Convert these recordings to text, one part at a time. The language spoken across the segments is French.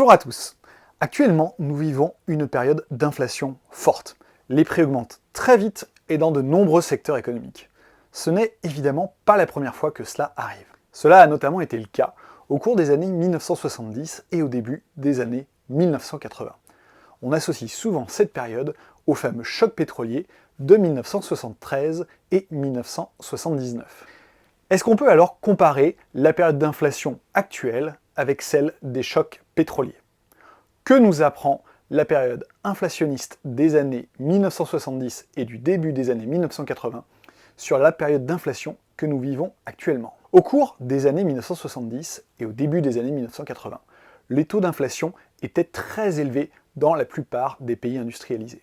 Bonjour à tous. Actuellement, nous vivons une période d'inflation forte. Les prix augmentent très vite et dans de nombreux secteurs économiques. Ce n'est évidemment pas la première fois que cela arrive. Cela a notamment été le cas au cours des années 1970 et au début des années 1980. On associe souvent cette période au fameux choc pétrolier de 1973 et 1979. Est-ce qu'on peut alors comparer la période d'inflation actuelle avec celle des chocs pétroliers? Que nous apprend la période inflationniste des années 1970 et du début des années 1980 sur la période d'inflation que nous vivons actuellement? Au cours des années 1970 et au début des années 1980, les taux d'inflation étaient très élevés dans la plupart des pays industrialisés.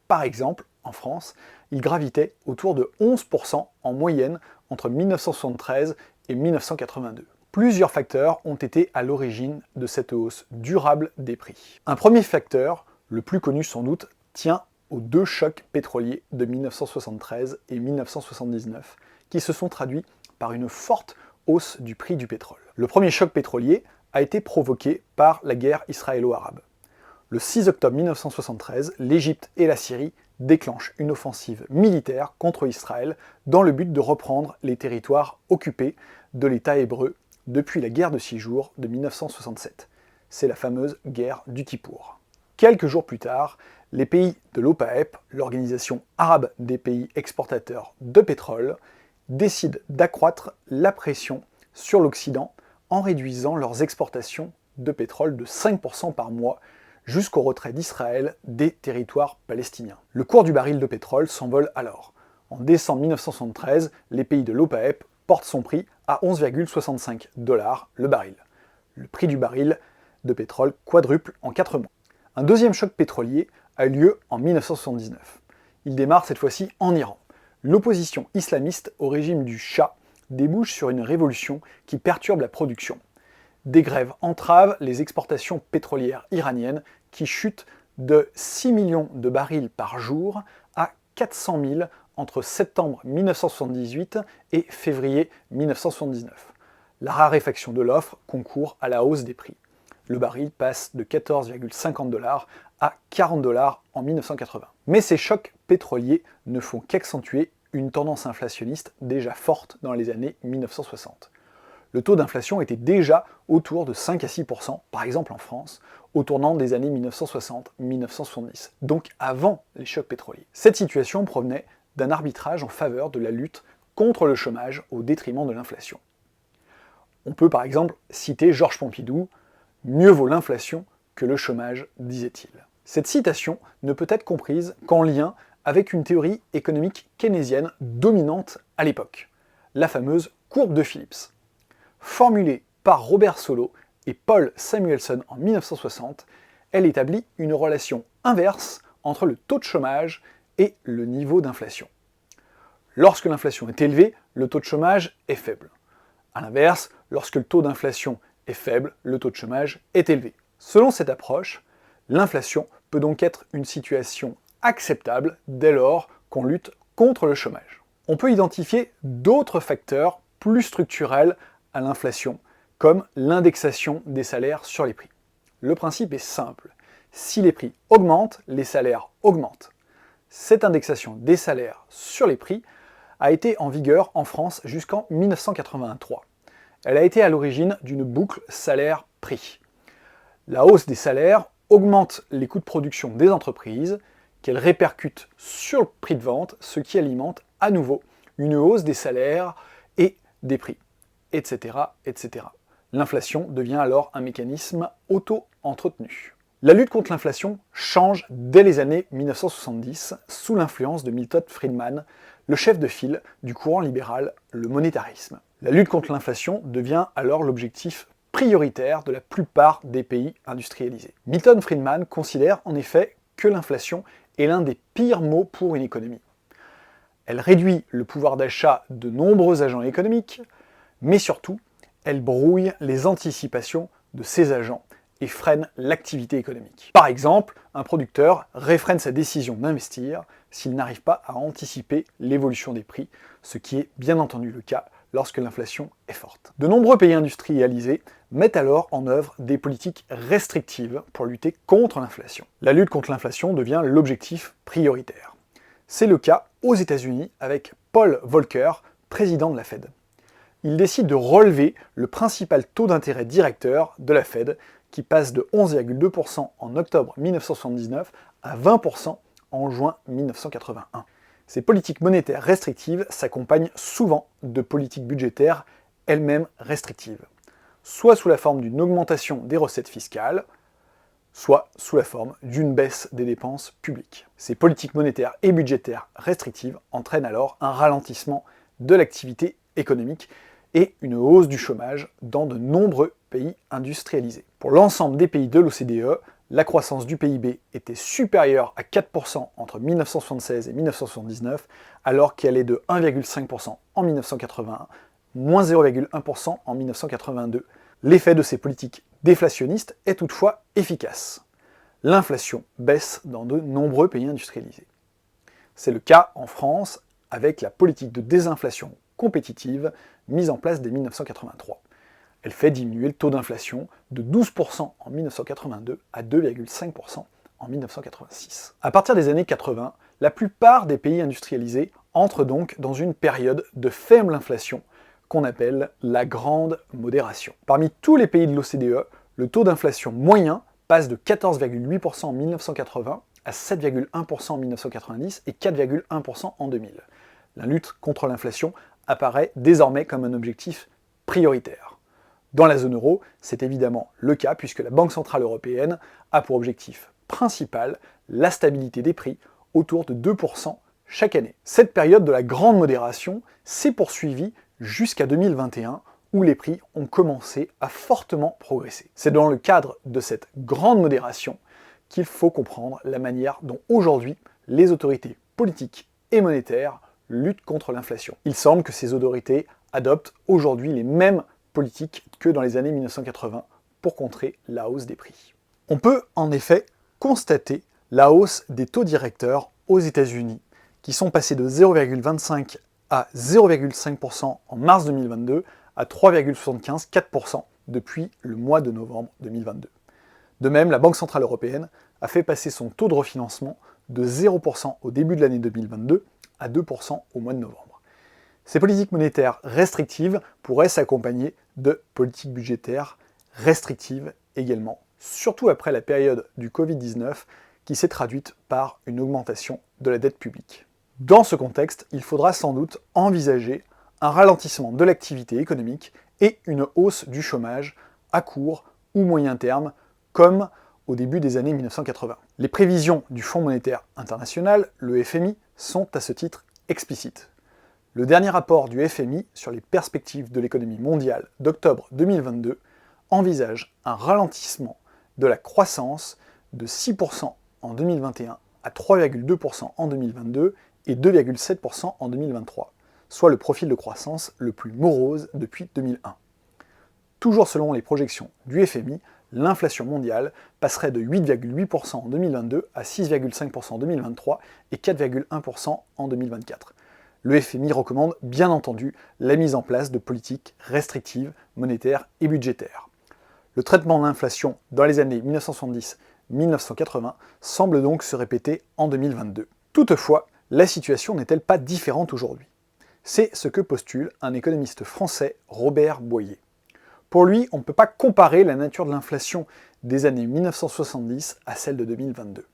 Par exemple, en France, ils gravitaient autour de 11% en moyenne entre 1973 et 1982. Plusieurs facteurs ont été à l'origine de cette hausse durable des prix. Un premier facteur, le plus connu sans doute, tient aux deux chocs pétroliers de 1973 et 1979, qui se sont traduits par une forte hausse du prix du pétrole. Le premier choc pétrolier a été provoqué par la guerre israélo-arabe. Le 6 octobre 1973, l'Égypte et la Syrie déclenchent une offensive militaire contre Israël dans le but de reprendre les territoires occupés de l'État hébreu depuis la guerre de 6 jours de 1967. C'est la fameuse guerre du Kippour. Quelques jours plus tard, les pays de l'OPEP, l'Organisation arabe des pays exportateurs de pétrole, décident d'accroître la pression sur l'Occident en réduisant leurs exportations de pétrole de 5% par mois jusqu'au retrait d'Israël des territoires palestiniens. Le cours du baril de pétrole s'envole alors. En décembre 1973, les pays de l'OPEP portent son prix à 11,65 $ le baril. Le prix du baril de pétrole quadruple en 4 mois. Un deuxième choc pétrolier a eu lieu en 1979. Il démarre cette fois-ci en Iran. L'opposition islamiste au régime du Shah débouche sur une révolution qui perturbe la production. Des grèves entravent les exportations pétrolières iraniennes qui chutent de 6 millions de barils par jour à 400 000 entre septembre 1978 et février 1979. La raréfaction de l'offre concourt à la hausse des prix. Le baril passe de 14,50 $ à 40 $ en 1980. Mais ces chocs pétroliers ne font qu'accentuer une tendance inflationniste déjà forte dans les années 1960. Le taux d'inflation était déjà autour de 5 à 6%, par exemple en France, au tournant des années 1960-1970, donc avant les chocs pétroliers. Cette situation provenait d'un arbitrage en faveur de la lutte contre le chômage au détriment de l'inflation. On peut par exemple citer Georges Pompidou, « Mieux vaut l'inflation que le chômage », disait-il. Cette citation ne peut être comprise qu'en lien avec une théorie économique keynésienne dominante à l'époque, la fameuse courbe de Phillips. Formulée par Robert Solow et Paul Samuelson en 1960, elle établit une relation inverse entre le taux de chômage et le niveau d'inflation. Lorsque l'inflation est élevée, le taux de chômage est faible. A l'inverse, lorsque le taux d'inflation est faible, le taux de chômage est élevé. Selon cette approche, l'inflation peut donc être une situation acceptable dès lors qu'on lutte contre le chômage. On peut identifier d'autres facteurs plus structurels à l'inflation, comme l'indexation des salaires sur les prix. Le principe est simple. Si les prix augmentent, les salaires augmentent. Cette indexation des salaires sur les prix a été en vigueur en France jusqu'en 1983. Elle a été à l'origine d'une boucle salaire-prix. La hausse des salaires augmente les coûts de production des entreprises, qu'elles répercutent sur le prix de vente, ce qui alimente à nouveau une hausse des salaires et des prix, etc., etc. L'inflation devient alors un mécanisme auto-entretenu. La lutte contre l'inflation change dès les années 1970 sous l'influence de Milton Friedman, le chef de file du courant libéral, le monétarisme. La lutte contre l'inflation devient alors l'objectif prioritaire de la plupart des pays industrialisés. Milton Friedman considère en effet que l'inflation est l'un des pires maux pour une économie. Elle réduit le pouvoir d'achat de nombreux agents économiques, mais surtout, elle brouille les anticipations de ces agents et freine l'activité économique. Par exemple, un producteur réfrène sa décision d'investir s'il n'arrive pas à anticiper l'évolution des prix, ce qui est bien entendu le cas lorsque l'inflation est forte. De nombreux pays industrialisés mettent alors en œuvre des politiques restrictives pour lutter contre l'inflation. La lutte contre l'inflation devient l'objectif prioritaire. C'est le cas aux États-Unis avec Paul Volcker, président de la Fed. Il décide de relever le principal taux d'intérêt directeur de la Fed, qui passe de 11,2% en octobre 1979 à 20% en juin 1981. Ces politiques monétaires restrictives s'accompagnent souvent de politiques budgétaires elles-mêmes restrictives, soit sous la forme d'une augmentation des recettes fiscales, soit sous la forme d'une baisse des dépenses publiques. Ces politiques monétaires et budgétaires restrictives entraînent alors un ralentissement de l'activité économique et une hausse du chômage dans de nombreux pays industrialisés. Pour l'ensemble des pays de l'OCDE, la croissance du PIB était supérieure à 4% entre 1976 et 1979, alors qu'elle est de 1,5% en 1981, moins 0,1% en 1982. L'effet de ces politiques déflationnistes est toutefois efficace. L'inflation baisse dans de nombreux pays industrialisés. C'est le cas en France avec la politique de désinflation compétitive mise en place dès 1983. Elle fait diminuer le taux d'inflation de 12% en 1982 à 2,5% en 1986. À partir des années 80, la plupart des pays industrialisés entrent donc dans une période de faible inflation qu'on appelle la grande modération. Parmi tous les pays de l'OCDE, le taux d'inflation moyen passe de 14,8% en 1980 à 7,1% en 1990 et 4,1% en 2000. La lutte contre l'inflation apparaît désormais comme un objectif prioritaire. Dans la zone euro, c'est évidemment le cas puisque la Banque Centrale Européenne a pour objectif principal la stabilité des prix autour de 2% chaque année. Cette période de la grande modération s'est poursuivie jusqu'à 2021 où les prix ont commencé à fortement progresser. C'est dans le cadre de cette grande modération qu'il faut comprendre la manière dont aujourd'hui les autorités politiques et monétaires luttent contre l'inflation. Il semble que ces autorités adoptent aujourd'hui les mêmes politiques que dans les années 1980 pour contrer la hausse des prix. On peut en effet constater la hausse des taux directeurs aux États-Unis, qui sont passés de 0,25 à 0,5% en mars 2022 à 3,75-4% depuis le mois de novembre 2022. De même, la Banque Centrale Européenne a fait passer son taux de refinancement de 0% au début de l'année 2022 à 2% au mois de novembre. Ces politiques monétaires restrictives pourraient s'accompagner de politiques budgétaires restrictives également, surtout après la période du Covid-19 qui s'est traduite par une augmentation de la dette publique. Dans ce contexte, il faudra sans doute envisager un ralentissement de l'activité économique et une hausse du chômage à court ou moyen terme, comme au début des années 1980. Les prévisions du Fonds monétaire international, le FMI, sont à ce titre explicites. Le dernier rapport du FMI sur les perspectives de l'économie mondiale d'octobre 2022 envisage un ralentissement de la croissance de 6% en 2021 à 3,2% en 2022 et 2,7% en 2023, soit le profil de croissance le plus morose depuis 2001. Toujours selon les projections du FMI, l'inflation mondiale passerait de 8,8% en 2022 à 6,5% en 2023 et 4,1% en 2024. Le FMI recommande bien entendu la mise en place de politiques restrictives, monétaires et budgétaires. Le traitement de l'inflation dans les années 1970-1980 semble donc se répéter en 2022. Toutefois, la situation n'est-elle pas différente aujourd'hui? C'est ce que postule un économiste français, Robert Boyer. Pour lui, on ne peut pas comparer la nature de l'inflation des années 1970 à celle de 2022.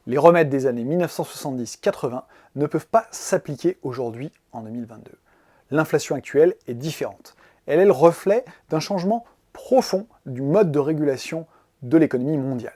Les remèdes des années 1970-80 ne peuvent pas s'appliquer aujourd'hui en 2022. L'inflation actuelle est différente. Elle est le reflet d'un changement profond du mode de régulation de l'économie mondiale.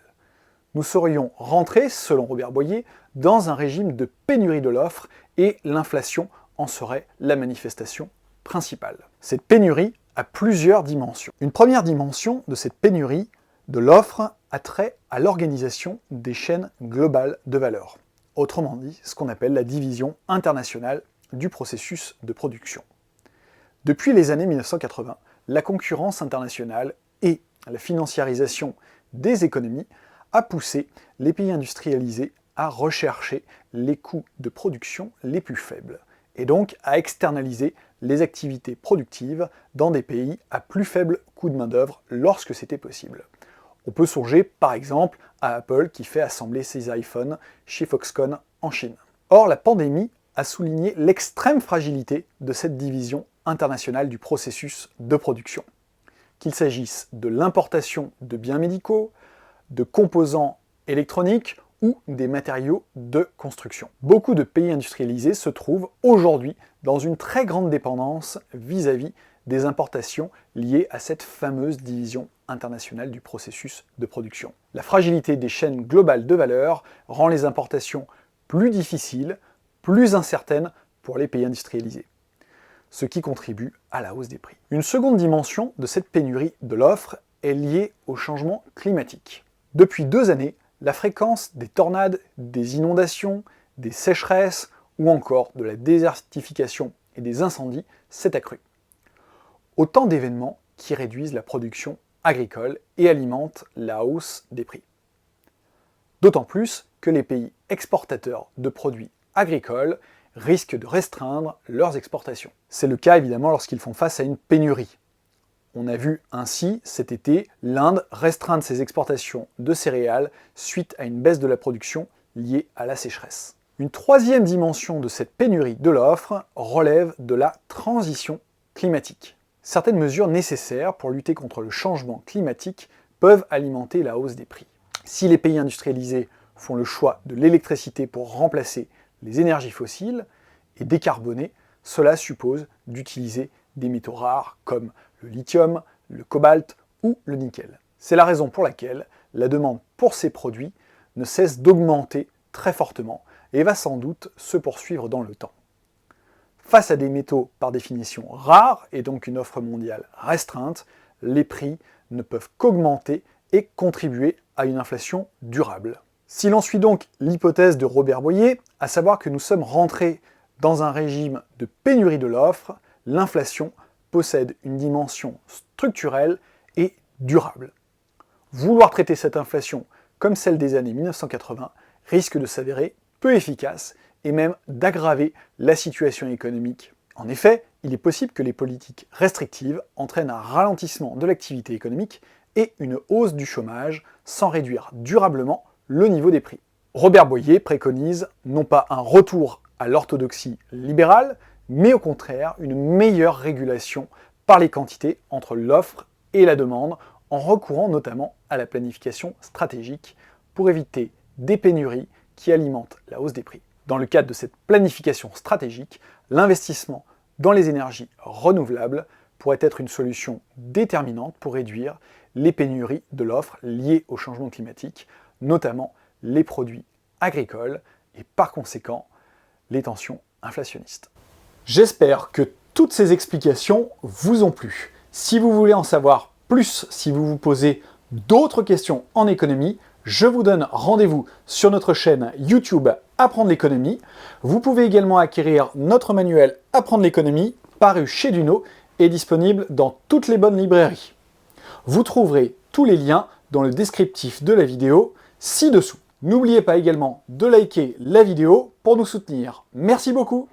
Nous serions rentrés, selon Robert Boyer, dans un régime de pénurie de l'offre et l'inflation en serait la manifestation principale. Cette pénurie a plusieurs dimensions. Une première dimension de cette pénurie de l'offre a trait à l'organisation des chaînes globales de valeur. Autrement dit, ce qu'on appelle la division internationale du processus de production. Depuis les années 1980, la concurrence internationale et la financiarisation des économies a poussé les pays industrialisés à rechercher les coûts de production les plus faibles et donc à externaliser les activités productives dans des pays à plus faible coût de main-d'œuvre lorsque c'était possible. On peut songer par exemple à Apple qui fait assembler ses iPhones chez Foxconn en Chine. Or, la pandémie a souligné l'extrême fragilité de cette division internationale du processus de production. Qu'il s'agisse de l'importation de biens médicaux, de composants électroniques ou des matériaux de construction. Beaucoup de pays industrialisés se trouvent aujourd'hui dans une très grande dépendance vis-à-vis des importations liées à cette fameuse division internationale du processus de production. La fragilité des chaînes globales de valeur rend les importations plus difficiles, plus incertaines pour les pays industrialisés, ce qui contribue à la hausse des prix. Une seconde dimension de cette pénurie de l'offre est liée au changement climatique. Depuis 2 années, la fréquence des tornades, des inondations, des sécheresses ou encore de la désertification et des incendies s'est accrue. Autant d'événements qui réduisent la production agricole et alimentent la hausse des prix. D'autant plus que les pays exportateurs de produits agricoles risquent de restreindre leurs exportations. C'est le cas évidemment lorsqu'ils font face à une pénurie. On a vu ainsi cet été l'Inde restreindre ses exportations de céréales suite à une baisse de la production liée à la sécheresse. Une troisième dimension de cette pénurie de l'offre relève de la transition climatique. Certaines mesures nécessaires pour lutter contre le changement climatique peuvent alimenter la hausse des prix. Si les pays industrialisés font le choix de l'électricité pour remplacer les énergies fossiles et décarboner, cela suppose d'utiliser des métaux rares comme le lithium, le cobalt ou le nickel. C'est la raison pour laquelle la demande pour ces produits ne cesse d'augmenter très fortement et va sans doute se poursuivre dans le temps. Face à des métaux par définition rares et donc une offre mondiale restreinte, les prix ne peuvent qu'augmenter et contribuer à une inflation durable. Si l'on suit donc l'hypothèse de Robert Boyer, à savoir que nous sommes rentrés dans un régime de pénurie de l'offre, l'inflation possède une dimension structurelle et durable. Vouloir traiter cette inflation comme celle des années 1980 risque de s'avérer peu efficace et même d'aggraver la situation économique. En effet, il est possible que les politiques restrictives entraînent un ralentissement de l'activité économique et une hausse du chômage sans réduire durablement le niveau des prix. Robert Boyer préconise non pas un retour à l'orthodoxie libérale, mais au contraire une meilleure régulation par les quantités entre l'offre et la demande, en recourant notamment à la planification stratégique pour éviter des pénuries qui alimentent la hausse des prix. Dans le cadre de cette planification stratégique, l'investissement dans les énergies renouvelables pourrait être une solution déterminante pour réduire les pénuries de l'offre liées au changement climatique, notamment les produits agricoles et par conséquent les tensions inflationnistes. J'espère que toutes ces explications vous ont plu. Si vous voulez en savoir plus, si vous vous posez d'autres questions en économie, je vous donne rendez-vous sur notre chaîne YouTube Apprendre l'économie. Vous pouvez également acquérir notre manuel Apprendre l'économie, paru chez Duno et disponible dans toutes les bonnes librairies. Vous trouverez tous les liens dans le descriptif de la vidéo ci-dessous. N'oubliez pas également de liker la vidéo pour nous soutenir. Merci beaucoup.